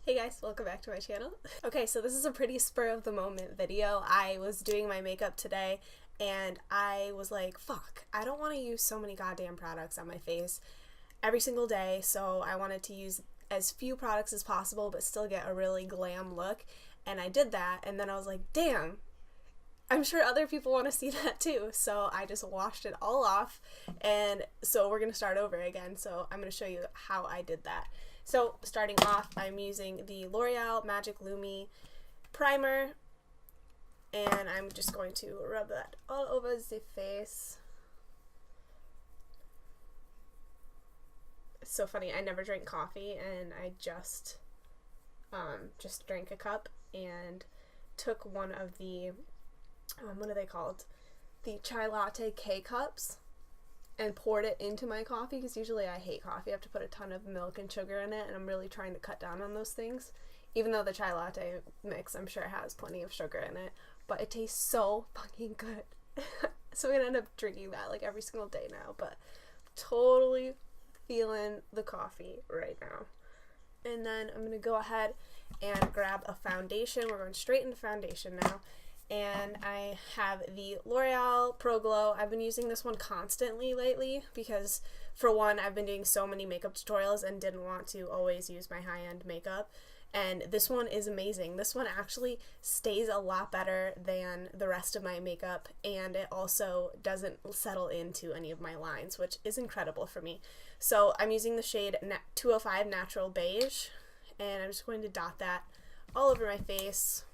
Hey guys, welcome back to my channel. Okay, so this is a pretty spur of the moment video. I was doing my makeup today and I was like, fuck, I don't want to use so many goddamn products on my face every single day, so I wanted to use as few products as possible but still get a really glam look, and I did that, and then I was like, damn, I'm sure other people want to see that too, so I just washed it all off, and so we're gonna start over again. So I'm gonna show you how I did that. So starting off, I'm using the L'Oreal Magic Lumi primer, and I'm just going to rub that all over the face. It's so funny, I never drink coffee, and I just drank a cup and took one of the what are they called? The chai latte K-cups, and poured it into my coffee, because usually I hate coffee. I have to put a ton of milk and sugar in it, and I'm really trying to cut down on those things. Even though the chai latte mix, I'm sure, has plenty of sugar in it, but it tastes so fucking good. So I'm gonna end up drinking that like every single day now, but totally feeling the coffee right now. And then I'm gonna go ahead and grab a foundation. We're going straight into foundation now. And I have the L'Oreal Pro Glow. I've been using this one constantly lately because, for one, I've been doing so many makeup tutorials and didn't want to always use my high-end makeup. And this one is amazing. This one actually stays a lot better than the rest of my makeup, and it also doesn't settle into any of my lines, which is incredible for me. So I'm using the shade 205 Natural Beige, and I'm just going to dot that all over my face.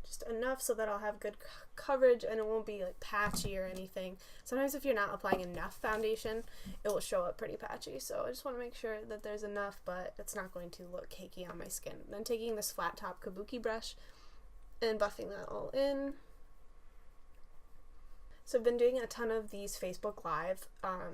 Just enough so that I'll have good coverage and it won't be like patchy or anything. Sometimes if you're not applying enough foundation, it will show up pretty patchy. So I just want to make sure that there's enough, but it's not going to look cakey on my skin. Then taking this flat top kabuki brush and buffing that all in. So I've been doing a ton of these Facebook Live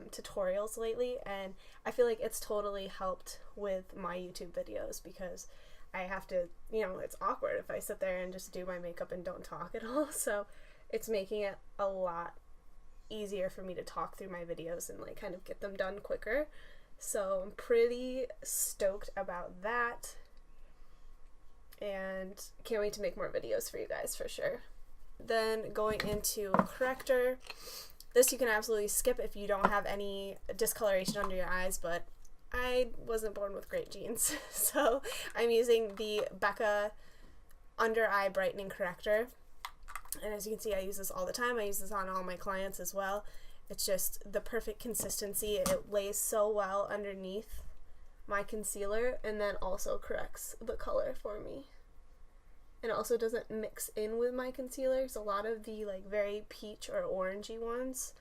tutorials lately, and I feel like it's totally helped with my YouTube videos, because I have to, it's awkward if I sit there and just do my makeup and don't talk at all, so it's making it a lot easier for me to talk through my videos and like kind of get them done quicker. So I'm pretty stoked about that, and can't wait to make more videos for you guys for sure. Then going into corrector. This you can absolutely skip if you don't have any discoloration under your eyes, but I wasn't born with great genes, so I'm using the Becca Undereye Brightening Corrector, and as you can see, I use this all the time. I use this on all my clients as well. It's just the perfect consistency. It lays so well underneath my concealer, and then also corrects the color for me. And it also doesn't mix in with my concealer, because a lot of the like very peach or orangey ones,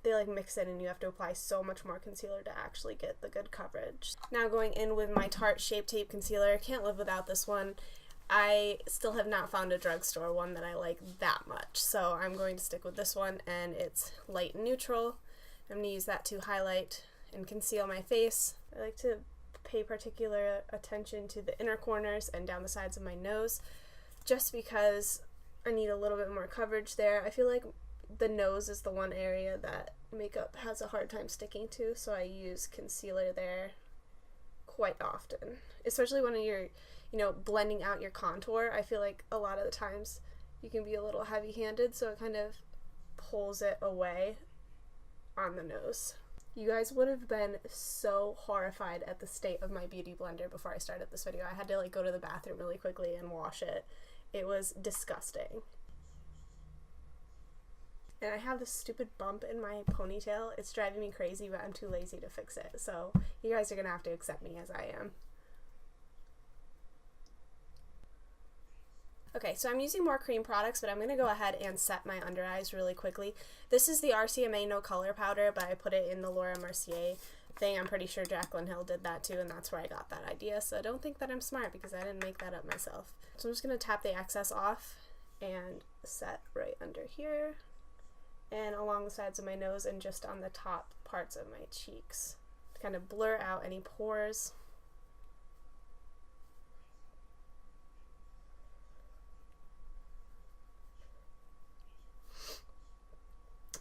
they like mix in and you have to apply so much more concealer to actually get the good coverage. Now going in with my Tarte Shape Tape Concealer. Can't live without this one. I still have not found a drugstore one that I like that much, so I'm going to stick with this one, and it's light and neutral. I'm going to use that to highlight and conceal my face. I like to pay particular attention to the inner corners and down the sides of my nose, just because I need a little bit more coverage there. I feel like the nose is the one area that makeup has a hard time sticking to, so I use concealer there quite often, especially when you're, blending out your contour. I feel like a lot of the times you can be a little heavy-handed, so it kind of pulls it away on the nose. You guys would have been so horrified at the state of my beauty blender before I started this video. I had to like go to the bathroom really quickly and wash it. It was disgusting. And I have this stupid bump in my ponytail. It's driving me crazy, but I'm too lazy to fix it. So you guys are gonna have to accept me as I am. Okay, so I'm using more cream products, but I'm going to go ahead and set my under eyes really quickly. This is the RCMA No Color Powder, but I put it in the Laura Mercier thing. I'm pretty sure Jaclyn Hill did that too, and that's where I got that idea. So don't think that I'm smart, because I didn't make that up myself. So I'm just going to tap the excess off and set right under here, and along the sides of my nose, and just on the top parts of my cheeks to kind of blur out any pores.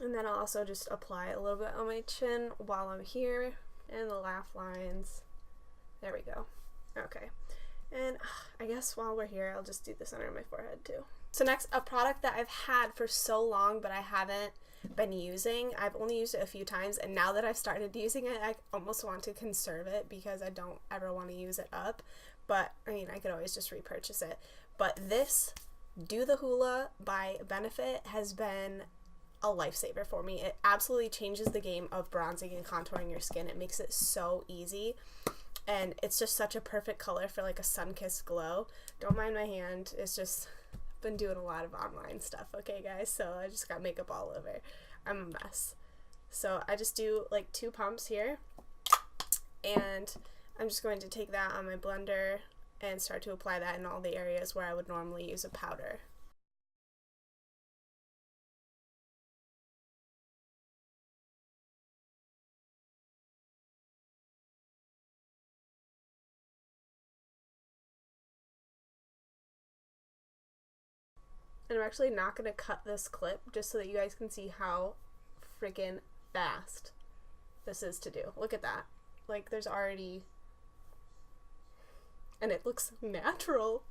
And then I'll also just apply a little bit on my chin while I'm here, and the laugh lines. There we go. Okay. And I guess while we're here, I'll just do this under my forehead too. So next, a product that I've had for so long, but I haven't been using. I've only used it a few times, and now that I've started using it, I almost want to conserve it because I don't ever want to use it up. But, I mean, I could always just repurchase it. But this Dew the Hoola by Benefit has been a lifesaver for me. It absolutely changes the game of bronzing and contouring your skin. It makes it so easy. And it's just such a perfect color for like a sun-kissed glow. Don't mind my hand. It's just been doing a lot of online stuff, okay guys? So I just got makeup all over. I'm a mess. So I just do like 2 pumps here. And I'm just going to take that on my blender and start to apply that in all the areas where I would normally use a powder. And I'm actually not going to cut this clip just so that you guys can see how freaking fast this is to do. Look at that. Like, there's already... And it looks natural.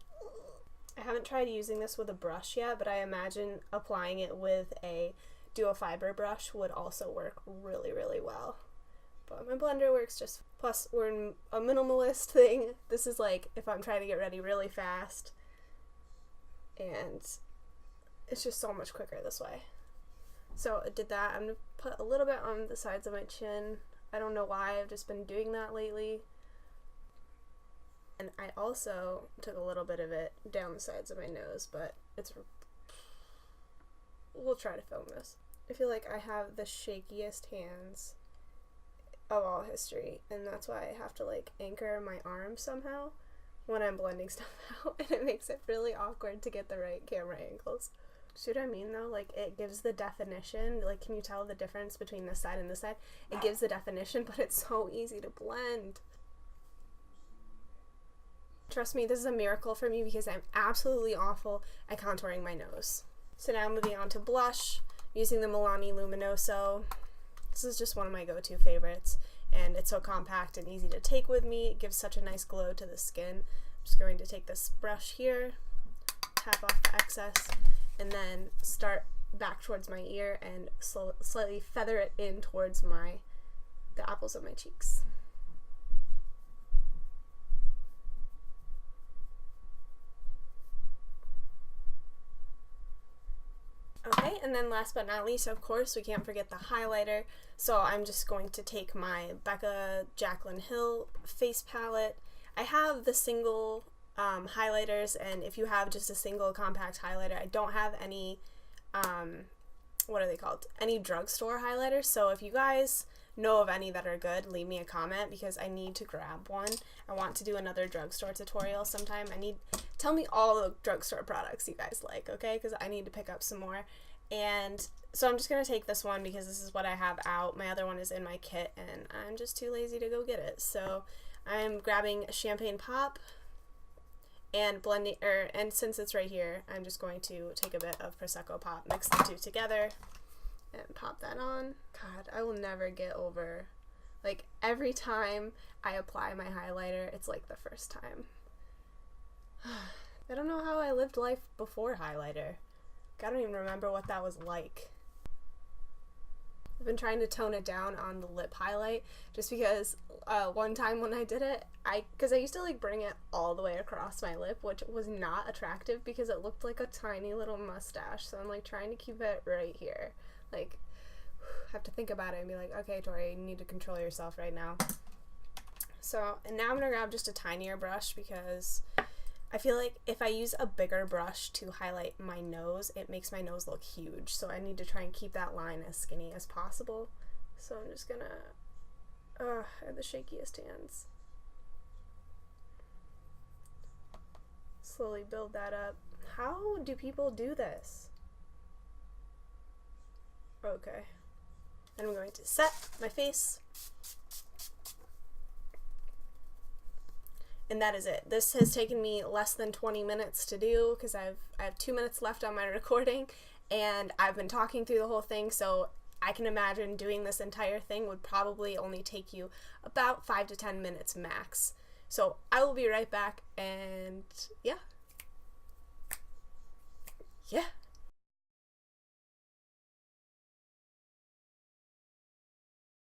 I haven't tried using this with a brush yet, but I imagine applying it with a duo fiber brush would also work really, really well. But my blender works just... Plus, we're in a minimalist thing. This is like if I'm trying to get ready really fast. And... it's just so much quicker this way. So I did that. I'm going to put a little bit on the sides of my chin. I don't know why. I've just been doing that lately. And I also took a little bit of it down the sides of my nose, but it's... we'll try to film this. I feel like I have the shakiest hands of all history, and that's why I have to like anchor my arms somehow when I'm blending stuff out, and it makes it really awkward to get the right camera angles. See what I mean though? Like, it gives the definition. Like, can you tell the difference between this side and this side? It gives the definition, but it's so easy to blend. Trust me, this is a miracle for me because I'm absolutely awful at contouring my nose. So now moving on to blush, using the Milani Luminoso. This is just one of my go-to favorites, and it's so compact and easy to take with me. It gives such a nice glow to the skin. I'm just going to take this brush here, tap off the excess, and then start back towards my ear and slightly feather it in towards the apples of my cheeks. Okay, and then last but not least, of course, we can't forget the highlighter. So I'm just going to take my Becca Jaclyn Hill face palette. I have the single highlighters, and if you have just a single compact highlighter, I don't have any, what are they called? Any drugstore highlighters. So if you guys know of any that are good, leave me a comment because I need to grab one. I want to do another drugstore tutorial sometime. Tell me all the drugstore products you guys like, okay? Because I need to pick up some more. And so I'm just going to take this one because this is what I have out. My other one is in my kit, and I'm just too lazy to go get it. So I'm grabbing Champagne Pop and blending, and since it's right here, I'm just going to take a bit of Prosecco Pop, mix the two together, and pop that on. God, I will never get over, like, every time I apply my highlighter, it's like the first time. I don't know how I lived life before highlighter. I don't even remember what that was like. I've been trying to tone it down on the lip highlight just because one time when I did it, because I used to like bring it all the way across my lip, which was not attractive because it looked like a tiny little mustache. So I'm like trying to keep it right here. Like, I have to think about it and be like, okay, Tori, you need to control yourself right now. So, and now I'm gonna grab just a tinier brush because I feel like if I use a bigger brush to highlight my nose, it makes my nose look huge. So I need to try and keep that line as skinny as possible. So I'm just gonna, I have the shakiest hands. Slowly build that up. How do people do this? Okay. And I'm going to set my face. And that is it. This has taken me less than 20 minutes to do because I have 2 minutes left on my recording, and I've been talking through the whole thing, so I can imagine doing this entire thing would probably only take you about 5 to 10 minutes max. So I will be right back, and yeah.